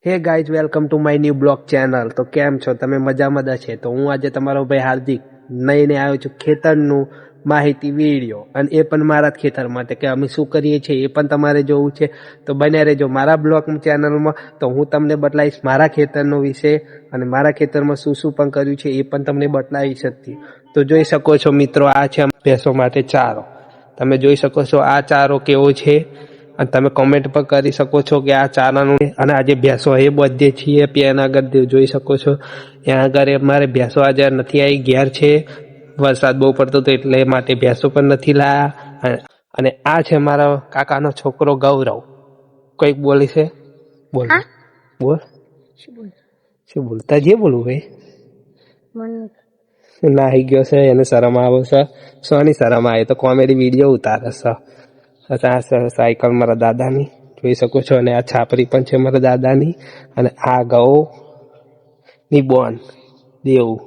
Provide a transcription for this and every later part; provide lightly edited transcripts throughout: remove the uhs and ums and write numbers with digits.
Hey guys, welcome to my new blog channel. તો કેમ છો તમે? મજામાં જ છે. તો હું આજે તમારો ભાઈ હાર્દિક લઈને આવ્યો છું ખેતરનું માહિતી વિડીયો, અને એ પણ મારા જ ખેતર માટે કે અમે શું કરીએ છીએ એ પણ તમારે જોવું છે. તો બન્યા રહેજો મારા બ્લોગ ચેનલમાં. તો હું તમને બતાવીશ મારા ખેતરનો વિશે, અને મારા ખેતરમાં શું શું પણ કર્યું છે એ પણ તમને બતાવી શકતી. તો જોઈ શકો છો મિત્રો, આ છે ભેંસો માટે ચારો. તમે જોઈ શકો છો આ ચારો કેવો છે, અને તમે કોમેન્ટ પણ કરી શકો છો કે આ ચારાનું. અને આજે ભેંસો એ બધે છીએ ત્યાં આગળ જોઈ શકો છો. ત્યાં આગળ અમારે ભેંસો આજે નથી આવી, ઘેર છે. વરસાદ બહુ પડતો હતો એટલે માટે ભેંસો પણ નથી લાયા. અને આ છે મારા કાકાનો છોકરો ગૌરવ. કઈક બોલે છે, બોલ બોલ શું બોલતા, જે બોલવું ભાઈ. નાહી ગયો છે, એને શરમ આવે છે. સોની શરમ આવે? તો કોમેડી વિડીયો ઉતારે છે. સાયકલ મારા દાદાની જોઈ શકો છો, અને આ છાપરી પણ છે મારા દાદાની. અને આ ગૌ ની બોન દેવું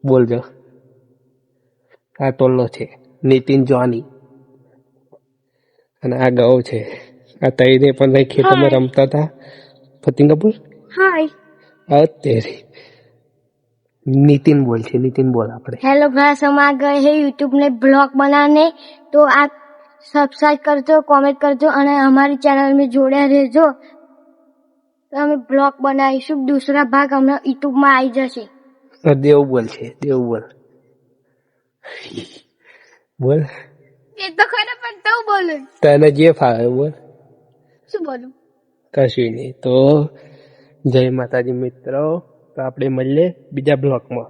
બોલજો. આ ટોલ્લો છે નીતિન જોની, અને આ ગૌ છે. આ તઈને પણ ખેતરમાં રમતા હતા. ફતિંગ કપૂર હાય તેરી. नितिन बोल छे, नितिन बोल આપણે. हेलो फ्रेंड्स, हम आ गए हैं यूट्यूब में ब्लॉग बनाने. तो आप सब्सक्राइब करजो, कमेंट करजो અને हमारी चैनल में જોડ્યા રહેજો. તો અમે બ્લોગ બનાવીશું. दूसरा भाग હમણાં યુટ્યુબ માં આવી જશે. દેવ બોલ છે, દેવ બોલ બોલ. એ તો ખરે પણ તો બોલ, તને જે ફાવે બોલ. શું બોલું? કશું નહીં. તો જય માતાજી મિત્રો. તો આપણે મળીએ બીજા બ્લોગમાં.